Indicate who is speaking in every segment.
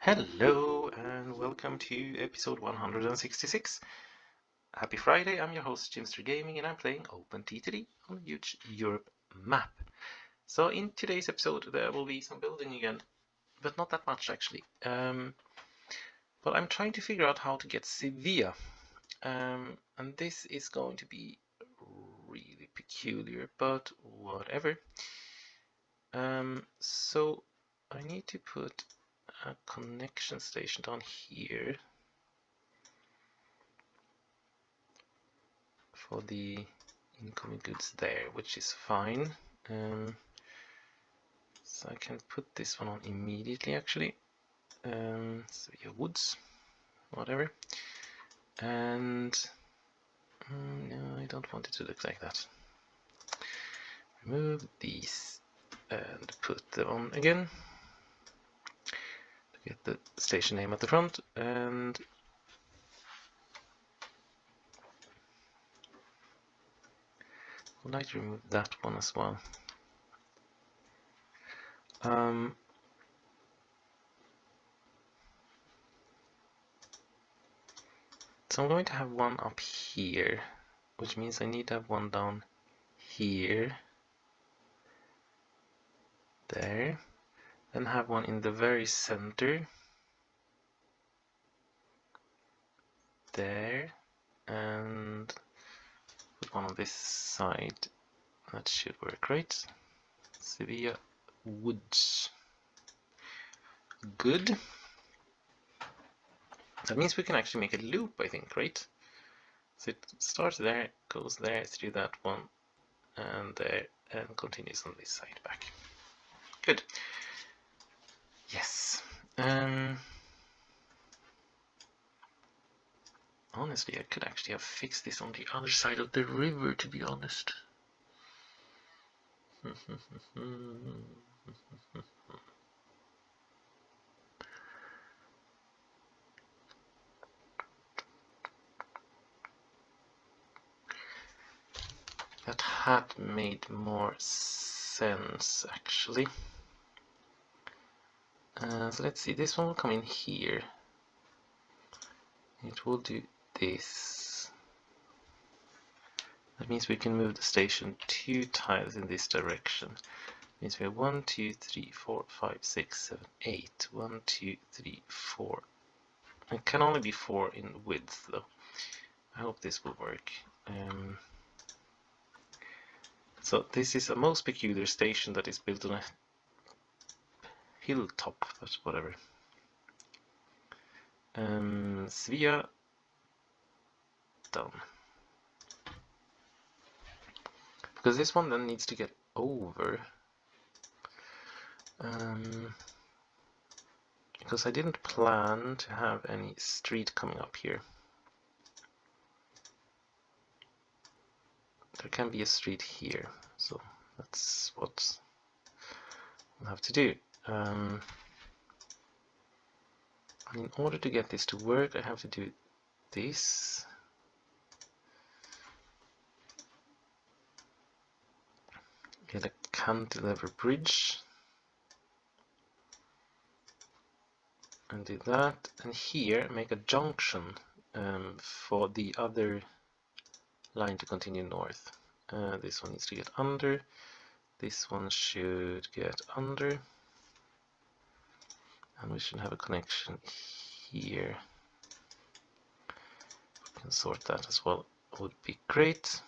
Speaker 1: Hello and welcome to episode 166. Happy Friday, I'm your host Jimster Gaming and I'm playing OTTD on a huge Europe map. So in today's episode there will be some building again, but not that much actually. But I'm trying to figure out how to get Sevilla. And this is going to be really peculiar, but whatever. So I need to put a connection station down here for the incoming goods there, which is fine. So I can put this one on immediately actually. So yeah, woods, whatever. And no, I don't want it to look like that. Remove these and put them on again to get the station name at the front. And I'd like to remove that one as well. So I'm going to have one up here, which means I need to have one down here, there, then have one in the very center, there, and put one on this side. That should work, right? Sevilla woods. Good. That means we can actually make a loop, I think, right? So it starts there, goes there, through that one, and there, and continues on this side back. Good. Yes. Honestly, I could actually have fixed this on the other side of the river, to be honest. That had made more sense, actually. So let's see, this one will come in here. It will do this. That means we can move the station 2 times in this direction. It means we have 1, 2, 3, 4, 5, 6, 7, 8. 1, 2, 3, 4. It can only be 4 in width, though. I hope this will work. So this is a most peculiar station that is built on a hilltop, but whatever. Sevilla done. Because this one then needs to get over. Because I didn't plan to have any street coming up here. There can be a street here, so that's what we'll have to do. And in order to get this to work, I have to do this. Get a cantilever bridge. And do that. And here, make a junction for the other line to continue north. This one needs to get under. This one should get under. And we should have a connection here. We can sort that as well. Would be great.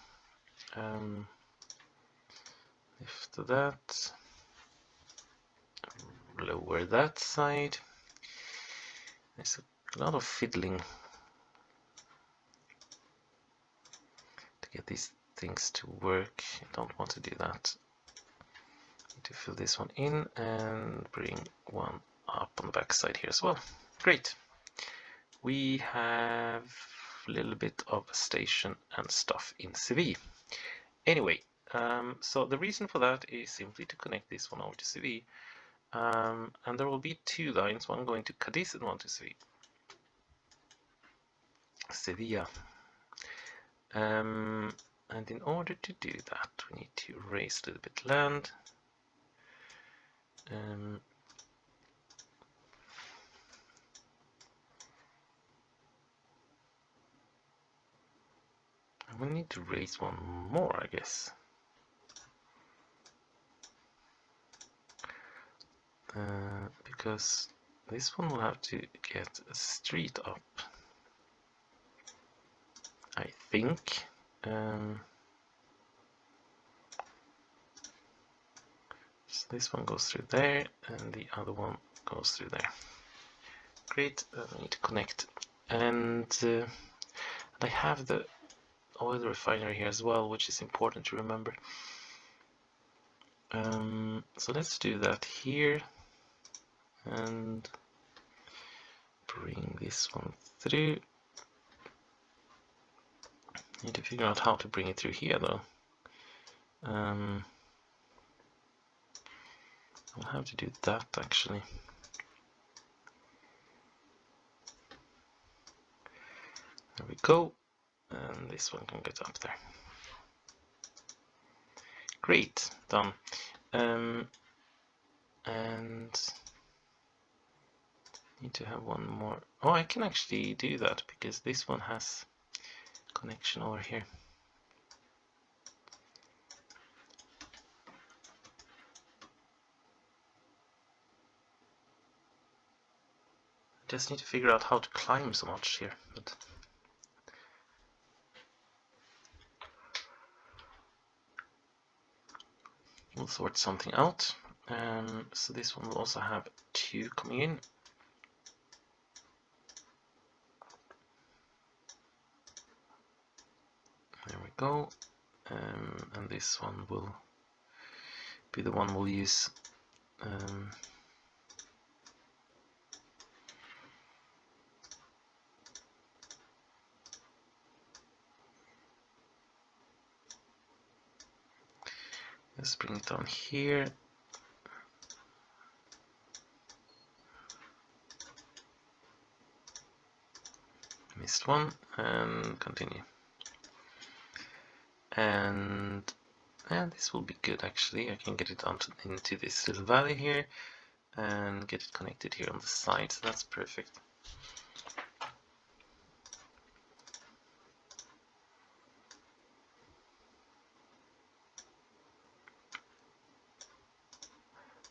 Speaker 1: Lift that. Lower that side. There's a lot of fiddling to get these things to work. I don't want to do that. Need to fill this one in and bring one up on the back side here as well. Great. We have a little bit of station and stuff in Seville. Anyway, so the reason for that is simply to connect this one over to Seville. And there will be 2 lines, one going to Cadiz and one to Sevilla. And in order to do that, we need to raise a little bit land. to raise one more, I guess. Because this one will have to get a street up, I think. So this one goes through there, and the other one goes through there. Great, I need to connect. And I have the oil refinery here as well, which is important to remember. So let's do that here, and bring this one through. Need to figure out how to bring it through here though. I'll have to do that actually. There we go, and this one can get up there. Great, done. And need to have one more. Oh, I can actually do that because this one has connection over here. I just need to figure out how to climb so much here, but we'll sort something out. So this one will also have 2 coming in. There we go. And this one will be the one we'll use. Let's bring it down here. Missed one, and continue. And this will be good actually. I can get it into this little valley here and get it connected here on the side, so that's perfect.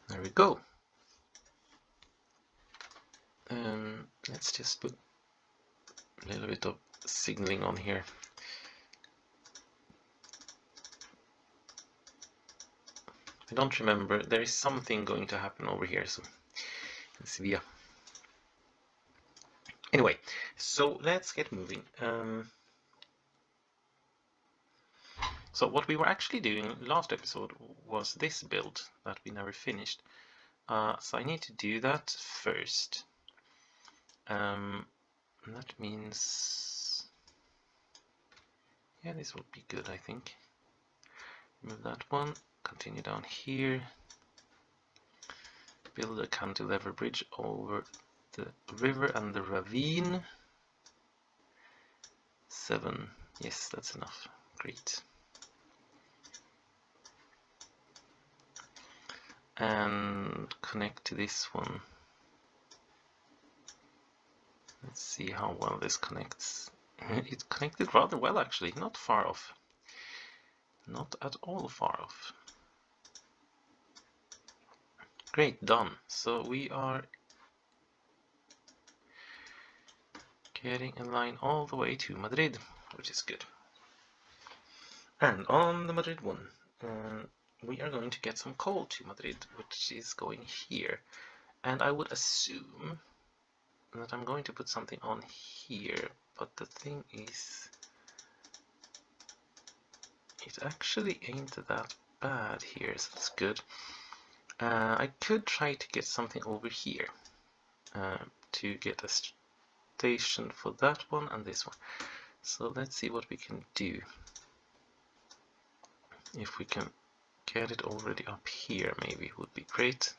Speaker 1: There we go. Let's just put a little bit of signaling on here. I don't remember, there is something going to happen over here, so in Sevilla. Anyway, so let's get moving. So what we were actually doing last episode was this build that we never finished. So I need to do that first. That means, yeah, this would be good, I think. Move that one, continue down here, build a cantilever bridge over the river and the ravine. 7, yes, that's enough, great. And connect to this one. Let's see how well this connects. It connected rather well actually, not far off. Not at all far off. Great, done. So we are getting a line all the way to Madrid, which is good. And on the Madrid one, we are going to get some coal to Madrid, which is going here. And I would assume that I'm going to put something on here, but the thing is, it actually ain't that bad here, so that's good. I could try to get something over here to get a station for that one and this one. So let's see what we can do. If we can get it already up here, maybe it would be great.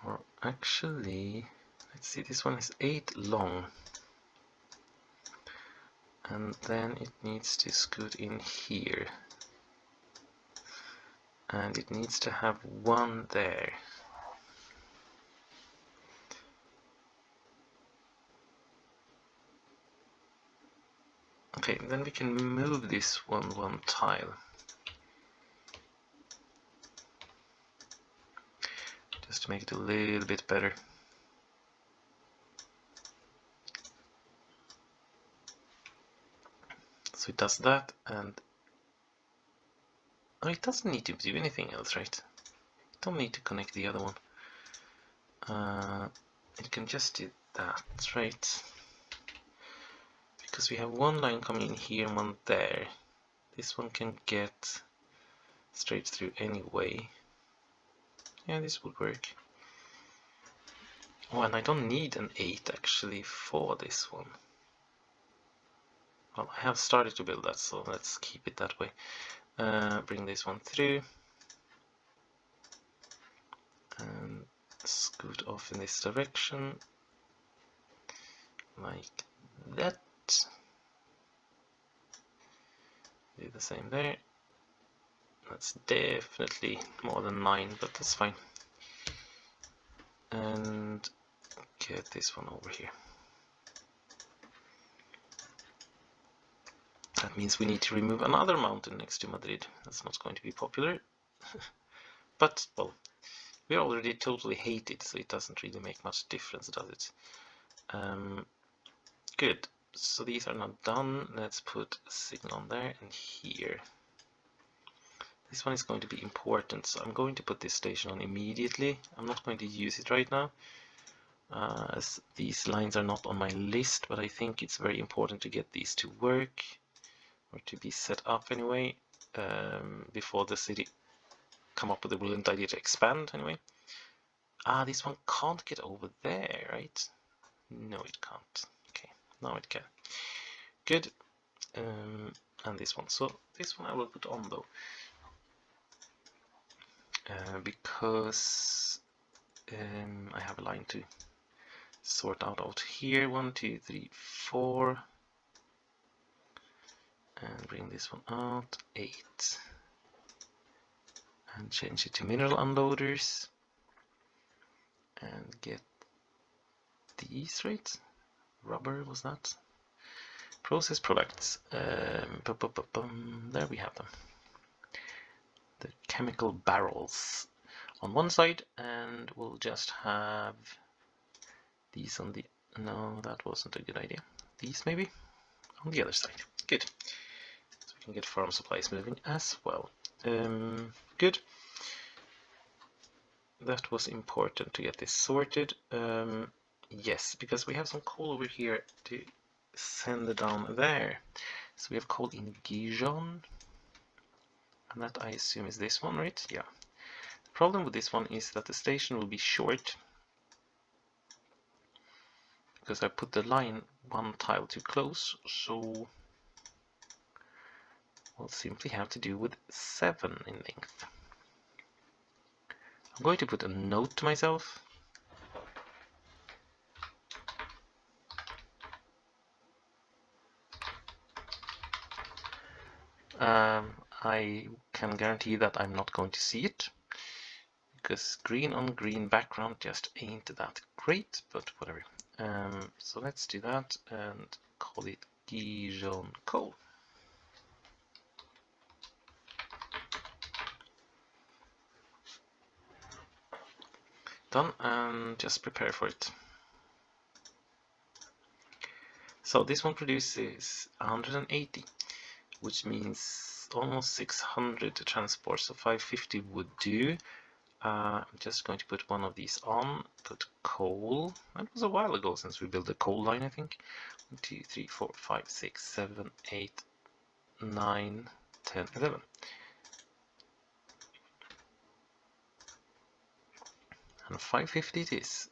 Speaker 1: Or actually, let's see, this one is 8 long. And then it needs to scoot in here. And it needs to have 1 there. Okay, then we can move this one tile. Just to make it a little bit better. So it does that, and oh, it doesn't need to do anything else, right? You don't need to connect the other one. It can just do that, right? Because we have one line coming in here and one there. This one can get straight through anyway. Yeah, this would work. Oh, and I don't need an 8 actually for this one. Well, I have started to build that, so let's keep it that way. Bring this one through. And scoot off in this direction. Like that. Do the same there. That's definitely more than 9, but that's fine. And get this one over here. That means we need to remove another mountain next to Madrid. That's not going to be popular. But, well, we already totally hate it, so it doesn't really make much difference, does it? Good. So these are not done. Let's put a signal on there and here. This one is going to be important, so I'm going to put this station on immediately. I'm not going to use it right now, as these lines are not on my list, but I think it's very important to get these to work, or to be set up anyway, before the city come up with a brilliant idea to expand anyway. This one can't get over there, right? No, it can't. Okay, now it can. Good. And this one. So this one I will put on though. Because I have a line to sort out here. 1, 2, 3, 4. And bring this one out. 8. And change it to mineral unloaders. And get these, right? Rubber, was that? Process products. There we have them. The chemical barrels on one side, and we'll just have these on the... No, that wasn't a good idea. These maybe on the other side. Good. So we can get farm supplies moving as well. Good. That was important to get this sorted. Yes, because we have some coal over here to send it down there. So we have coal in Gijon. And that I assume is this one, right? Yeah. The problem with this one is that the station will be short, because I put the line one tile too close, so we'll simply have to do with 7 in length. I'm going to put a note to myself. I can guarantee that I'm not going to see it, because green on green background just ain't that great, but whatever. So let's do that and call it Gijon coal. Done, and just prepare for it. So this one produces 180, which means almost 600 to transport, so 550 would do. I'm just going to put one of these on, put coal. That was a while ago since we built the coal line, I think. 1, 2, 3, 4, 5, 6, 7, 8, 9, 10, 11. And 550 it is.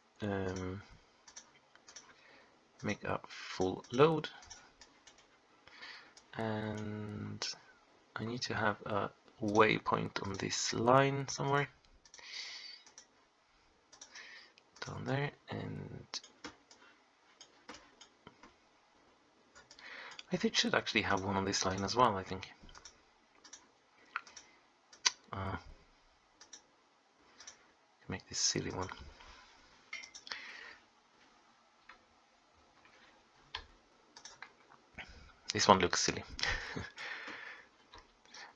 Speaker 1: Make a full load. And I need to have a waypoint on this line somewhere. Down there, and I think should actually have one on this line as well, I think. Make this silly one. This one looks silly.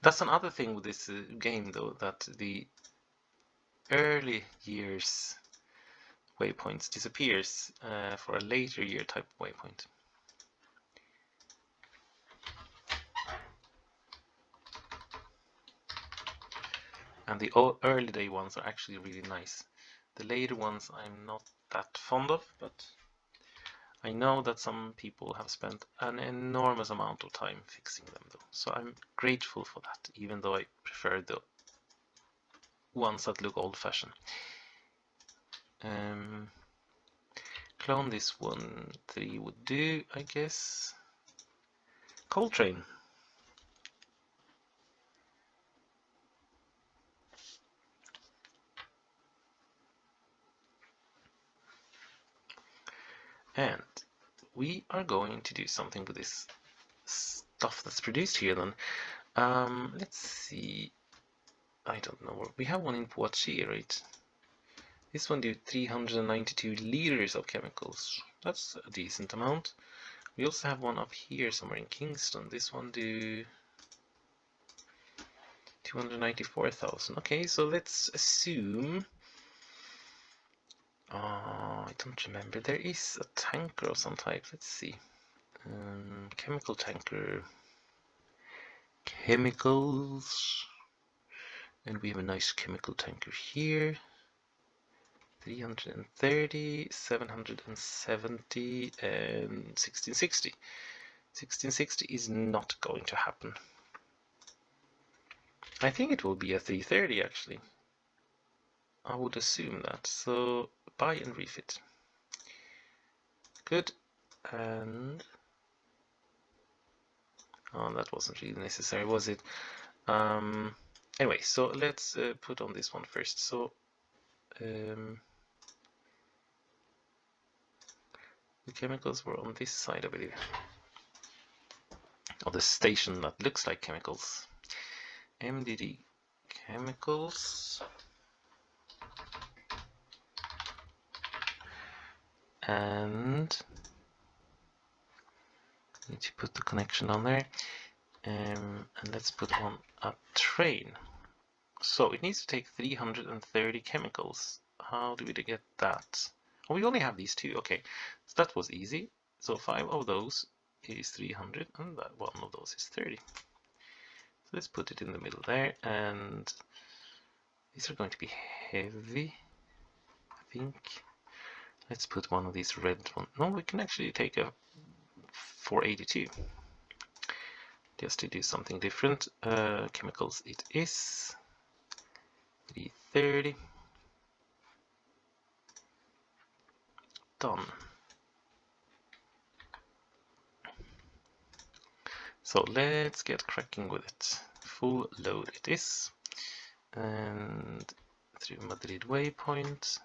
Speaker 1: That's another thing with this game, though, that the early years waypoints disappears for a later year type of waypoint. And the early day ones are actually really nice. The later ones I'm not that fond of, but I know that some people have spent an enormous amount of time fixing them, though. So I'm grateful for that, even though I prefer the ones that look old-fashioned. Clone this one, 3 would do, I guess. Coltrane. And we are going to do something with this stuff that's produced here then. Let's see. I don't know. We have one in Poitiers, right? This one do 392 liters of chemicals. That's a decent amount. We also have one up here somewhere in Kingston. This one do 294,000. Okay, so let's assume. I don't remember. There is a tanker of some type. Let's see. Chemical tanker. Chemicals. And we have a nice chemical tanker here. 330, 770, and 1660. 1660 is not going to happen. I think it will be a 330 actually. I would assume that. So buy and refit. Good. And oh, that wasn't really necessary, was it? Anyway, so let's put on this one first. So the chemicals were on this side, I believe, of the station that looks like chemicals. MDD chemicals. And need to put the connection on there. And let's put on a train. So it needs to take 330 chemicals. How do we get that? Oh, we only have these two. Okay, so that was easy. So 5 of those is 300, and that one of those is 30. So let's put it in the middle there, and these are going to be heavy, I think. Let's put one of these red ones. No, we can actually take a 482. Just to do something different. Chemicals it is. 330. Done. So let's get cracking with it. Full load it is. And through Madrid waypoint,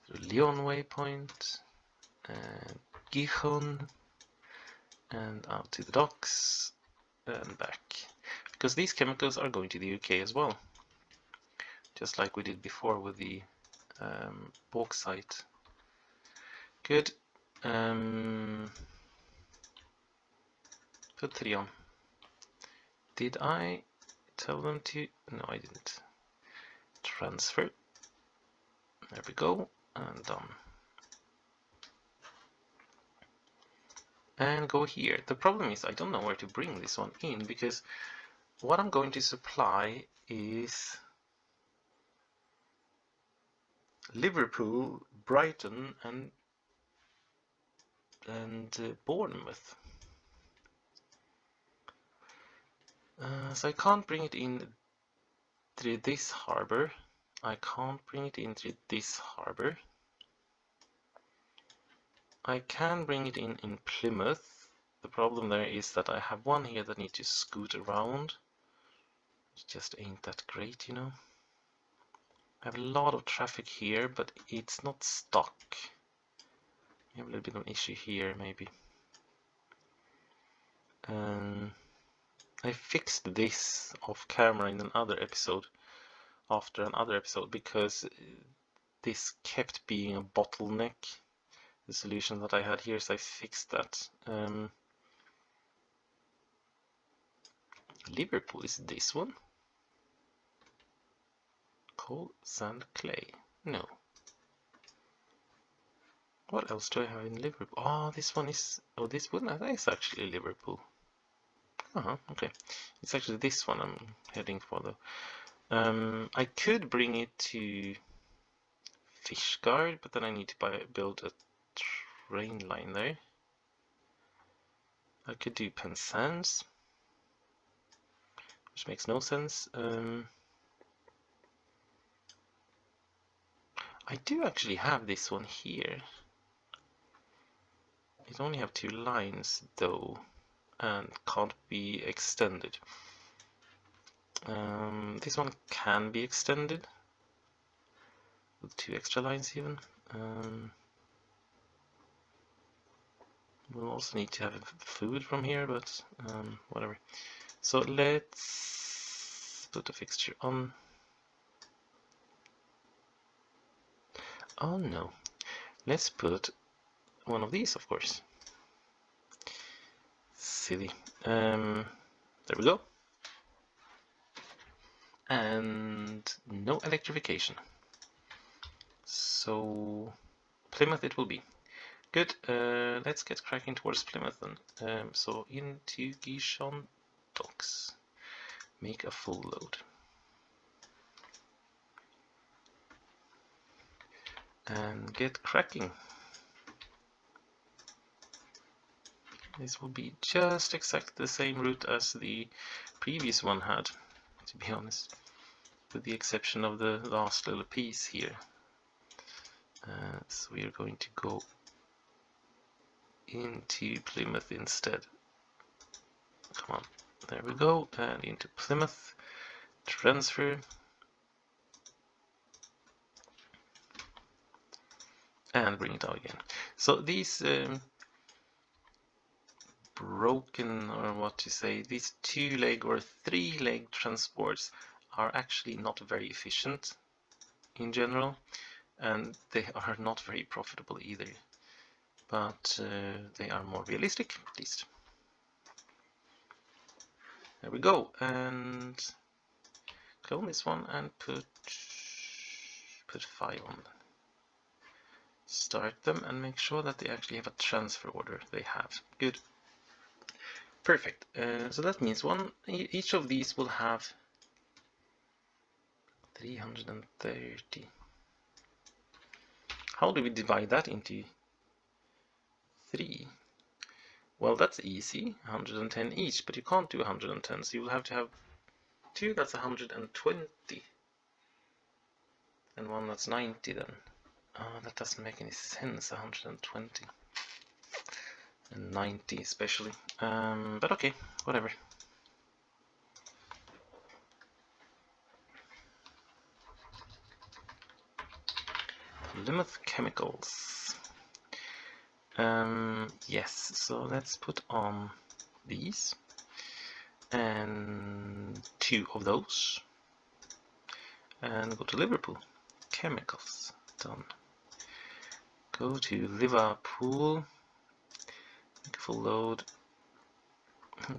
Speaker 1: through León waypoint, and Gijon, and out to the docks, and back. Because these chemicals are going to the UK as well. Just like we did before with the bauxite. Good. Put 3 on. Did I tell them to? No, I didn't. Transfer. There we go. And done. And go here. The problem is I don't know where to bring this one in, because what I'm going to supply is Liverpool, Brighton, and Bournemouth. So I can't bring it in through this harbor. I can't bring it in through this harbor. I can bring it in Plymouth. The problem there is that I have one here that needs to scoot around. It just ain't that great, you know. I have a lot of traffic here, but it's not stuck. I have a little bit of an issue here, maybe. I fixed this off camera in another episode, after another episode, because this kept being a bottleneck. The solution that I had here, so I fixed that. Liverpool is this one. Coal, sand, clay. No. What else do I have in Liverpool? Oh, this one is... Oh, this one is actually Liverpool. Okay. It's actually this one I'm heading for, though. I could bring it to Fishguard, but then I need to build a train line there. I could do Penzance, which makes no sense. I do actually have this one here. It only have 2 lines though, and can't be extended. This one can be extended with 2 extra lines even. We'll also need to have food from here, but whatever. So let's put a fixture on. Oh no, let's put one of these, of course. Silly. There we go. And no electrification. So Plymouth it will be. Good. Let's get cracking towards Plymouth then. So into Gijon docks. Make a full load. And get cracking. This will be just exactly the same route as the previous one had, to be honest, with the exception of the last little piece here. So we are going to go into Plymouth instead. Come on, there we go, and into Plymouth, transfer, and bring it out again. So these broken, or what to say, these 2-leg or 3-leg transports are actually not very efficient in general, and they are not very profitable either, but they are more realistic at least. There we go, and clone this one and put 5 on. Start them and make sure that they actually have a transfer order. They have. Good. Perfect. So that means each of these will have 330. How do we divide that into 3? Well, that's easy, 110 each, but you can't do 110, so you will have to have 2 that's 120, and 1 that's 90 then. That doesn't make any sense, 120 and 90 especially, but okay, whatever. Plymouth Chemicals. Yes, so let's put on these and 2 of those and go to Liverpool. Chemicals, done. Go to Liverpool, make a full load,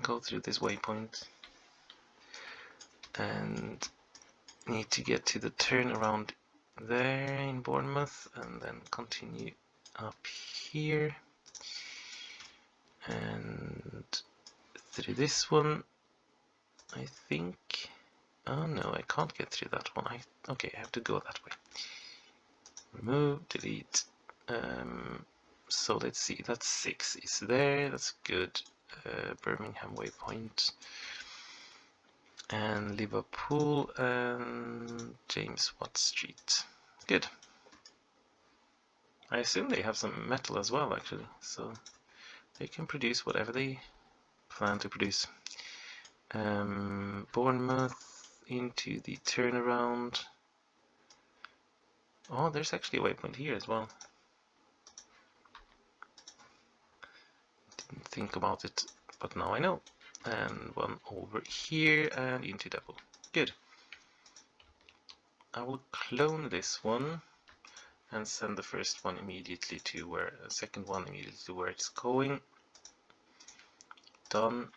Speaker 1: go through this waypoint, and need to get to the turnaround there in Bournemouth, and then continue up here and through this one, I think. Oh no, I can't get through that one. Okay, I have to go that way. Remove, delete. So let's see, that's 6 is there, that's good. Birmingham waypoint, and Liverpool and James Watt Street. Good. I assume they have some metal as well, actually, so they can produce whatever they plan to produce. Bournemouth into the turnaround. Oh, there's actually a waypoint here as well. Didn't think about it, but now I know. And one over here and into depot. Good. I will clone this one and send the first one immediately to where, second one immediately to where it's going. Done.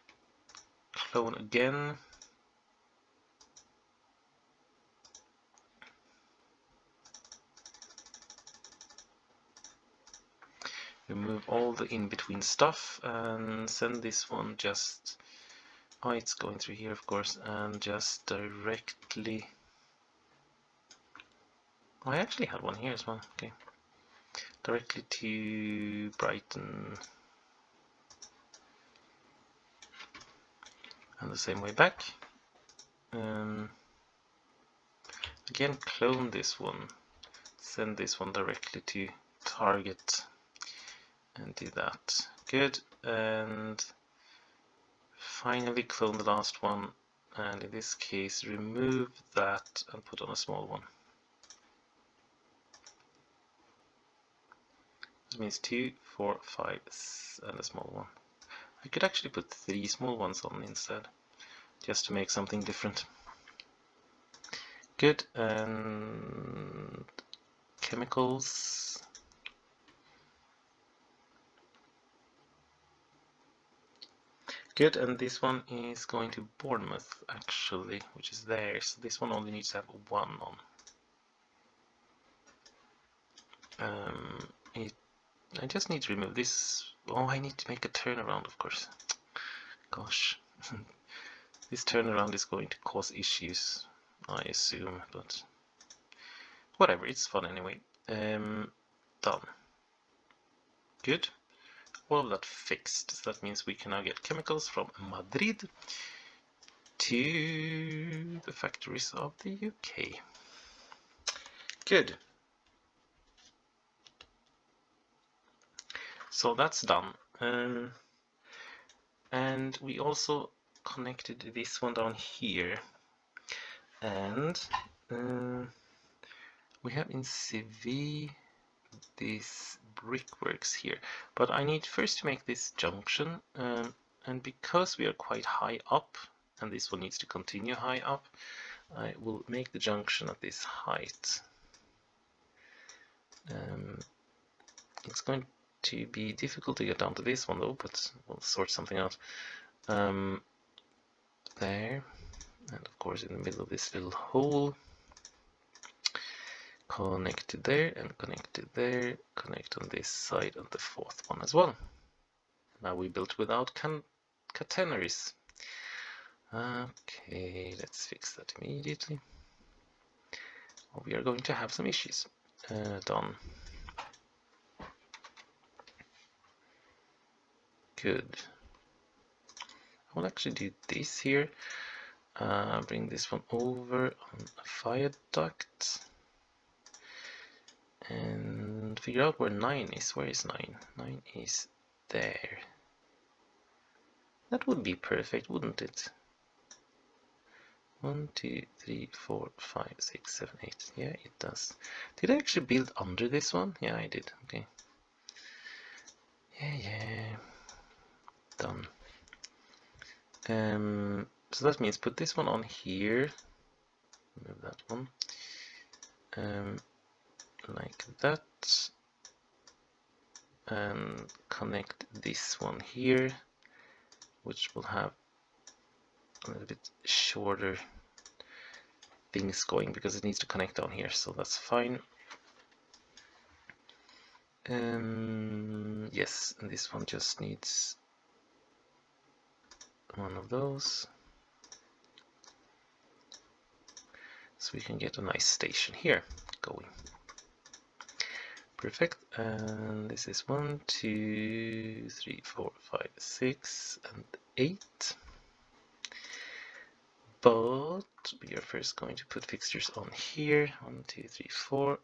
Speaker 1: clone again. Remove all the in-between stuff and send this one just... Oh, it's going through here, of course, and just directly... Oh, I actually had one here as well, okay. Directly to Brighton. And the same way back. Again, clone this one. Send this one directly to target. And do that. Good. And finally clone the last one. And in this case, remove that and put on a small one. That means 2, 4, 5, and a small one. I could actually put 3 small ones on instead, just to make something different. Good, and chemicals. Good, and this one is going to Bournemouth, actually, which is there. So this one only needs to have 1 on. I just need to remove this. Oh, I need to make a turnaround, of course. Gosh. This turnaround is going to cause issues, I assume, but whatever, it's fun anyway. Done. Good. All of that fixed. So that means we can now get chemicals from Madrid to the factories of the UK. Good. So that's done. And we also connected this one down here. And we have in Sevilla this brickworks here. But I need first to make this junction. And because we are quite high up, and this one needs to continue high up, I will make the junction at this height. It's going to be difficult to get down to this one though, but we'll sort something out. There, and of course in the middle of this little hole, connect to there and connect to there, connect on this side and the 4th one as well. Now we built without catenaries. Okay, let's fix that immediately. Well, we are going to have some issues. Done. Good. I will actually do this here. Bring this one over on a viaduct. And figure out where 9 is. Where is 9? 9 is there. That would be perfect, wouldn't it? 1, 2, 3, 4, 5, 6, 7, 8. Yeah, it does. Did I actually build under this one? Yeah, I did. Okay. Yeah. Done. So that means put this one on here. Move that one. Like that. And connect this one here, which will have a little bit shorter things going because it needs to connect down here, so that's fine. Yes, and this one just needs one of those, so we can get a nice station here going. Perfect. And this is 1, 2, 3, 4, 5, 6, and 8. But we are first going to put fixtures on here. 1, 2, 3, 4.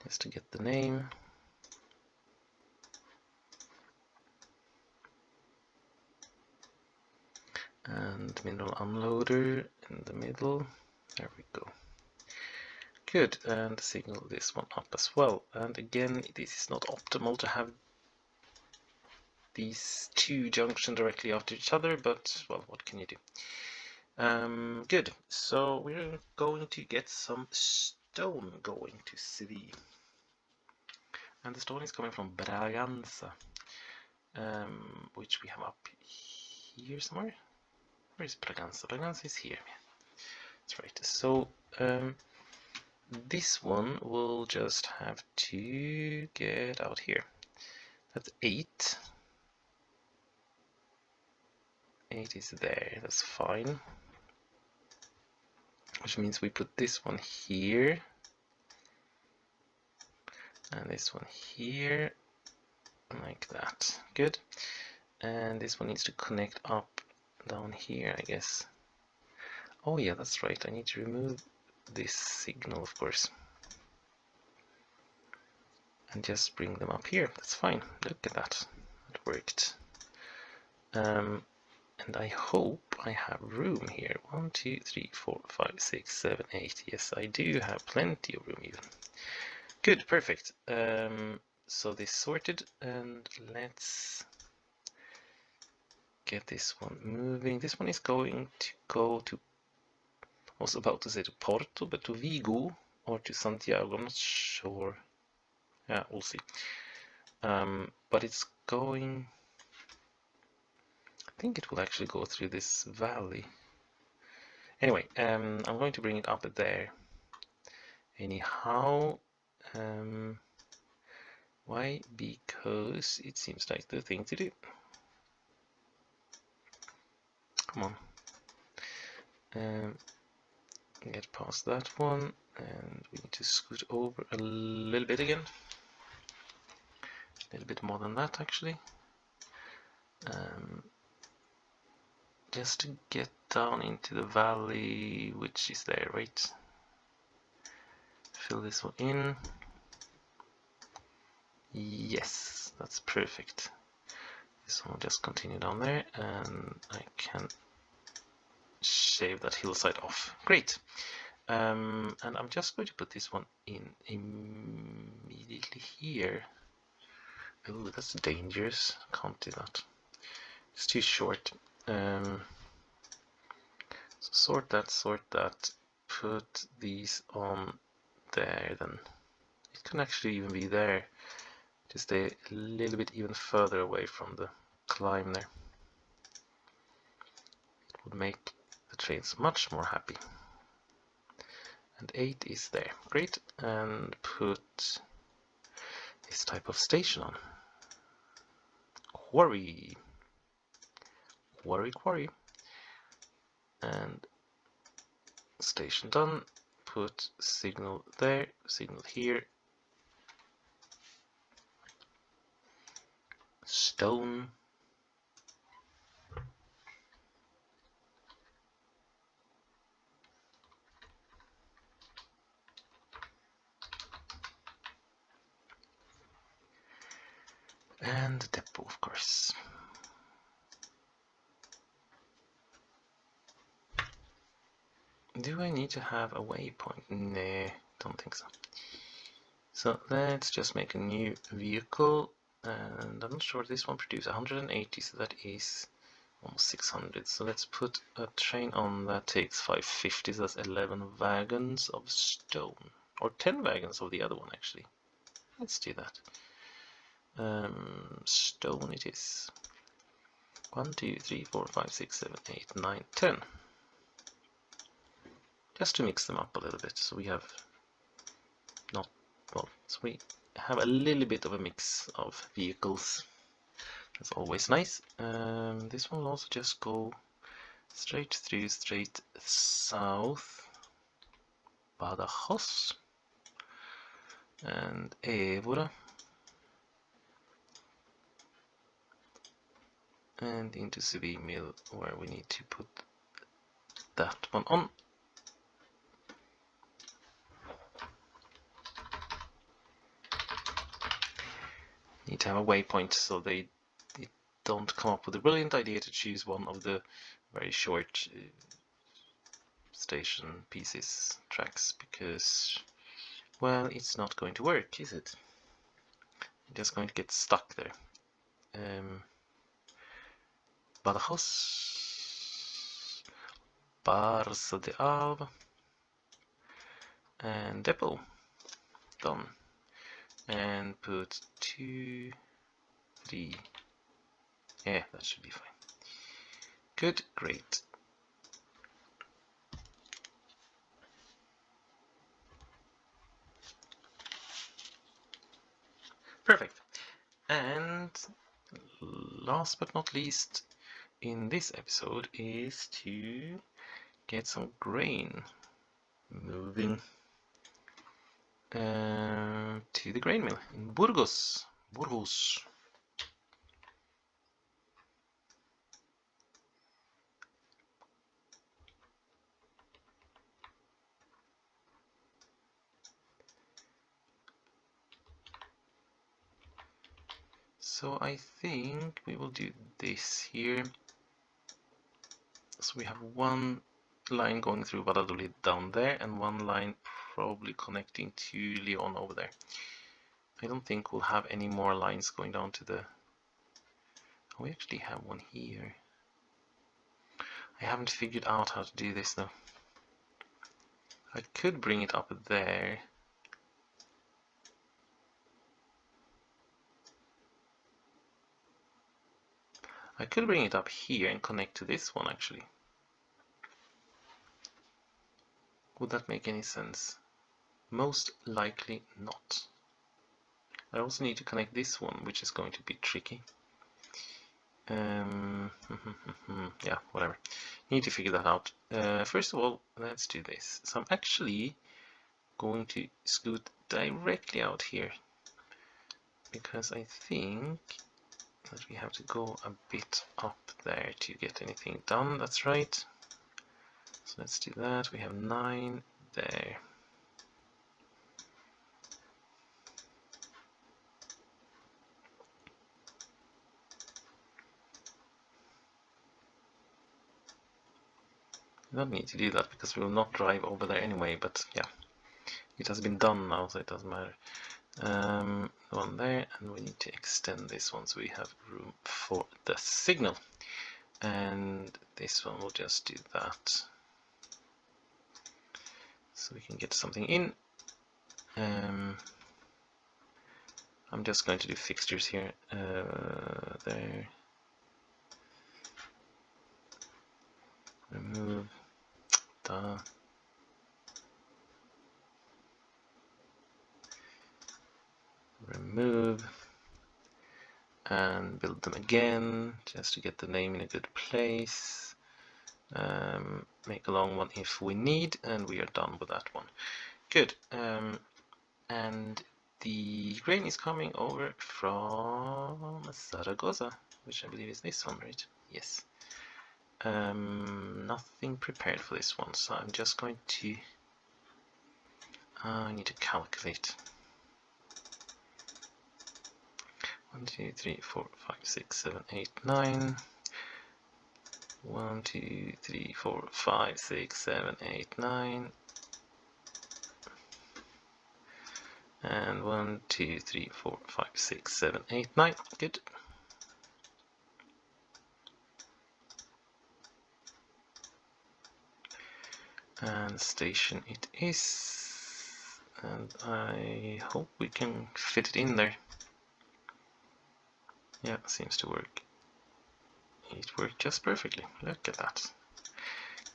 Speaker 1: Just to get the name. And mineral unloader in the middle. There we go. Good, and signal this one up as well. And again, this is not optimal to have these 2 junctions directly after each other, but well, what can you do? Good, so we're going to get some stone going to Sevilla. And the stone is coming from Braganza. which we have up here somewhere. Where is Braganza? Braganza is here. That's right. So this one will just have to get out here. That's 8. 8 is there. That's fine. Which means we put this one here. And this one here. Like that. Good. And this one needs to connect up down here, I guess. Oh yeah, that's right. I need to remove this signal, of course. And just bring them up here. That's fine. Look at that. It worked. And I hope I have room here. 1, 2, 3, 4, 5, 6, 7, 8. Yes, I do have plenty of room even. Good, perfect. So this sorted, and let's get this one moving. This one is going to go to, I was about to say to Porto, but to Vigo or to Santiago. I'm not sure. Yeah, we'll see. But it's going, I think it will actually go through this valley. Anyway, I'm going to bring it up there. Anyhow, why? Because it seems like the thing to do. Come on. Get past that one, and we need to scoot over a little bit again. A little bit more than that, actually. Just to get down into the valley, which is there, right? Fill this one in. Yes, that's perfect. This one will just continue down there, and I can shave that hillside off. Great. And I'm just going to put this one in immediately here. Oh, that's dangerous. Can't do that. It's too short. So sort that. Put these on there then. It can actually even be there. To stay a little bit even further away from the climb there. It would make the trains much more happy. And 8 is there. Great. And put this type of station on. Quarry. Quarry. And station done. Put signal there, signal here. Stone. And the depot, of course. Do I need to have a waypoint? Nah, don't think so. So let's just make a new vehicle. And I'm not sure this one produces 180, so that is almost 600. So let's put a train on that takes 550, so that's 11 wagons of stone. Or 10 wagons of the other one, actually. Let's do that. Stone it is. 1, 2, 3, 4, 5, 6, 7, 8, 9, 10. Just to mix them up a little bit, so we have so we have a little bit of a mix of vehicles. That's always nice. This one will also just go straight through, straight south. Badajoz and Évora. And into Sevilla, where we need to put that one on. Need to have a waypoint so they don't come up with a brilliant idea to choose one of the very short station pieces, tracks, because, well, it's not going to work, is it? You're just going to get stuck there. Badajoz, Barça de Alba, and depot. Done. And put 2, 3, Yeah, that should be fine. Good, great. Perfect. And last but not least in this episode is to get some grain moving to the grain mill in Burgos. So I think we will do this here. So we have one line going through Valladolid down there and one line probably connecting to León over there. I don't think we'll have any more lines going down to the... Oh, we actually have one here. I haven't figured out how to do this though. I could bring it up there. I could bring it up here and connect to this one actually. Would that make any sense? Most likely not. I also need to connect this one, which is going to be tricky. Yeah, whatever. Need to figure that out. First of all, let's do this. So I'm actually going to scoot directly out here because I think that we have to go a bit up there to get anything done. That's right. So let's do that. We have 9 there. We don't need to do that because we will not drive over there anyway, but yeah, it has been done now, so it doesn't matter. One there, and we need to extend this one so we have room for the signal. And this one will just do that. So we can get something in. I'm just going to do fixtures here. There. Remove. Remove. And build them again, just to get the name in a good place. Make a long one if we need, and we are done with that one. Good. And the grain is coming over from Zaragoza, which I believe is this one, right? Yes. Nothing prepared for this one, so I'm just going to... I need to calculate. 1, 2, 3, 4, 5, 6, 7, 8, 9. 1, 2, 3, 4, 5, 6, 7, 8, 9. And 1, 2, 3, 4, 5, 6, 7, 8, 9. Good. And station it is. And I hope we can fit it in there. Yeah, seems to work. It worked just perfectly. Look at that.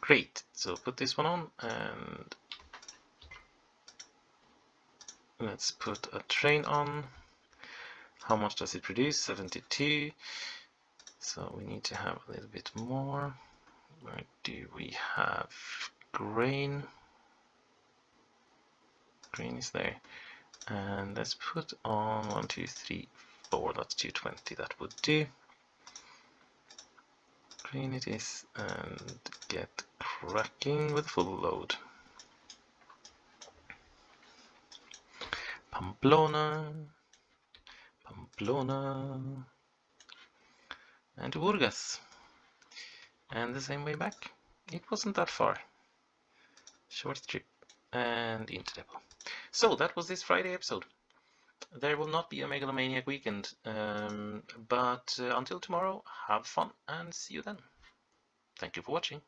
Speaker 1: Great. So put this one on and let's put a train on. How much does it produce? 72. So we need to have a little bit more. Where do we have grain? Grain is there. And let's put on 1, 2, 3, 4. That's 220. That would do. Grain it is, and get cracking with full load. Pamplona, and to Burgos, and the same way back. It wasn't that far. Short trip and into depot. So that was this Friday episode. There will not be a megalomaniac weekend, but until tomorrow, have fun and see you then. Thank you for watching.